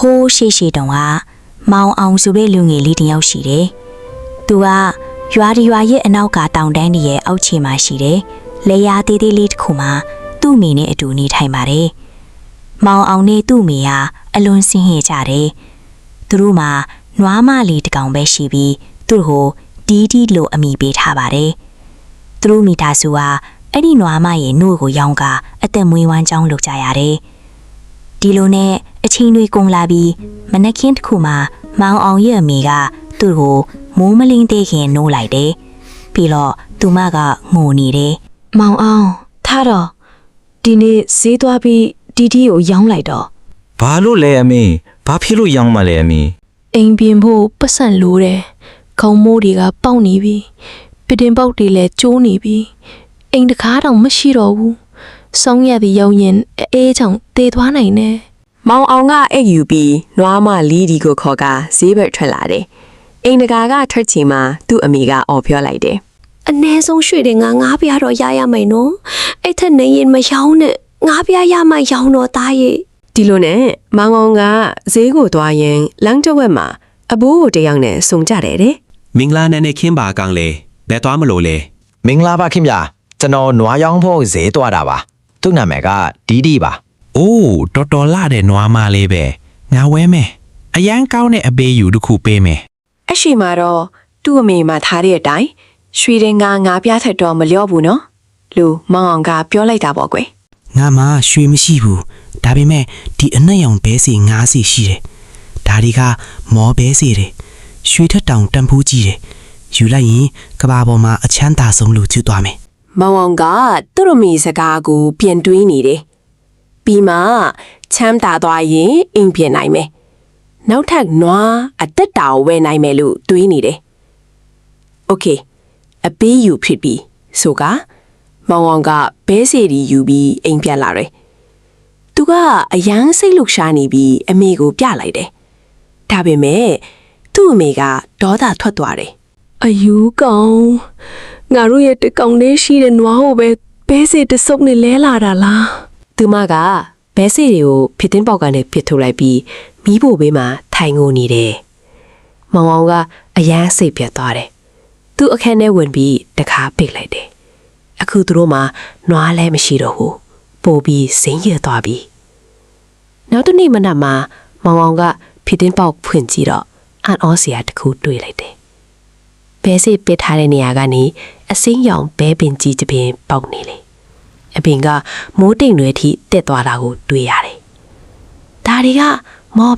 ဟိုးရှေ့တောင်ကမောင်အောင်ဆိုတဲ့လူငယ်လေးတယောက်ရှိတယ်။သူကရွာရဲ့အနောက်ကတောင်တန်းတွေရဲ့အောက်ခြေမှာရှိတယ်။လေယာသေးသေးလေးတစ်ခုမှာသူ့မိနဲ့အတူနေထိုင်ပါတယ်။မောင်အောင်နဲ့သူ့မိကအလွန်ဆင်းရဲကြတယ်။သူတို့မှာနွားမလေးတစ်ကောင်ပဲရှိပြီးသူတို့ကိုဒီလို့အမိပေးထားပါတယ်။သူတို့မိသားစုကအဲ့ဒီနွားမရဲ့နှုတ်ကိုရောင်းကအသက်မွေးဝမ်းကြောင်းလုပ်ကြရတယ်။ဒီလိုနဲ့အချိန်တွေကုန်လာပြီးမနက်ခင်းတစ်ခုမှာမောင်အောင်ရဲ့အမိကသူ့ကိုမိုးမလင်းသေးခင်နိုးလိုက်တယ်။ပြီးတော့သူမကငိုနေတယ်။ မောင်အောင်ထားတော့ဒီနေ့ဈေးသွားပြီးကိုရောင်းလိုက်တော့ ဘာလို့လဲအမေဘာဖြစ်လို့ရောင်းမှလဲအမေ အိမ်ပြင်ဖို့ပတ်စံလိုတယ်ခေါင်းမိုးတွေကပေါက်နေပြီပတင်ပေါက်တွေလည်းကျိုးနေပြီအိမ်တကားတောင်မရှိတော့ဘူးစောင်းရသည်ရောက်ရင်အေးချောင်တေသွားနိုင်တယ် မောင်အောင်ကအိတ်ယူပြီးနွားမလီဒီကိုခေါ်ကဈေးဘက်ထွက်လာတယ်။အိမ်တကာကထွက်ချင်မှသူ့အမေကအော်ပြောလိုက်တယ် အနည်းဆုံးရွှေတွေငါးပြားတော့ရရမယ်နော်အဲ့ထက်နေရင်မရောင်းနဲ့ငါးပြားရမှရောင်းတော့သားရဲ့ ။ဒီလိုနဲ့မောင်အောင်ကဈေးကိုသွားရင်လမ်းတစ်ဝက်မှာအဘိုးကိုတယောက်နဲ့စုံကြတယ်တဲ့ မင်္ဂလာနဲ့ခင်းပါကောင်လေဘယ်သွားမလို့လဲ မင်္ဂလာပါခင်ဗျာကျွန်တော်နွားရောင်းဖို့ဈေးသွားတာပါသူ့နာမည်ကဒီပါ အိုးတော်တော်လာတဲ့နွားမလေးပဲငါဝဲမယ်အရန်ကောင်းတဲ့အပေးယူတစ်ခုပေးမယ် ။အရှိမတော့သူ့အမေမှထားတဲ့အတိုင်းရွှေရင်ငါပြားထက်တော့မလျော့ဘူးနော်။လူမောင်အောင်ကပြောလိုက်တာပေါ့ကွယ် ငါမှရွှေမရှိဘူးဒါပေမဲ့ဒီအနက်ရောင်ဘဲစီငါးစီရှိတယ်ဒါတွေကမောဘဲစီတယ်ရွှေထက်တောင်တန်ဖိုးကြီးတယ်ယူလိုက်ရင်ကဘာပေါ်မှာအချမ်းသာဆုံးလူချွတ်သွားမယ် ။မောင်အောင်ကသူ့အမေစကားကိုပြန်တွေးနေတယ်။ပြီးမှချမ်းသာသွားရင်အိမ်ပြန်နိုင်မယ်။နောက်ထပ်နွားအသက်တာကိုဝယ်နိုင်မယ်လို့တွေးနေတယ်။ Okay အပေးယူဖြစ်ပြီဆိုကမောင်အောင်ကဘဲစီရီယူပြီးအိမ်ပြန်လာတယ်။သူကအယမ်းစိတ်လှုပ်ရှားနေပြီးအမေကိုပြလိုက်တယ်။ဒါပေမဲ့သူ့အမေကဒေါသထွက်သွားတယ် အယူကောင်ငါတို့ရဲ့တကောင်လေးရှိတဲ့နွားကိုပဲဘဲစစ်တဆုပ်နဲ့လဲလာတာလား ။သူမကဘဲစီတွေကိုဖြစ်တင်းပေါက်ကနေပစ်ထုတ်လိုက်ပြီးမီးဖို့ဘေးမှာထိုင်ငိုနေတယ်။မောင်အောင်ကအယမ်းစိတ်ပြတ်သွားတယ်။သူ့အခန်းထဲဝင်ပြီးတခါပိတ်လိုက်တယ်။အခုသူတို့မှာနွားလည်းမရှိတော့ဘူး။ပို့ပြီးစိမ့်ရသွားပြီ။နောက်တစ်နေ့မနက်မှာမောင်အောင်ကဖြစ်တင်းပေါက်ဖွင့်ကြည့်တော့အန်အောစရာတစ်ခုတွေ့လိုက်တယ်။ဘဲစီပစ်ထားတဲ့နေရာကနေအစင်းရောင်ဘဲပင်ကြီးတစ်ပင်ပေါက်နေလေ။အပင်ကမိုးတိမ်တွေထိတက်သွားတာကိုတွေ့ရတယ်။ဒါတွေကမော်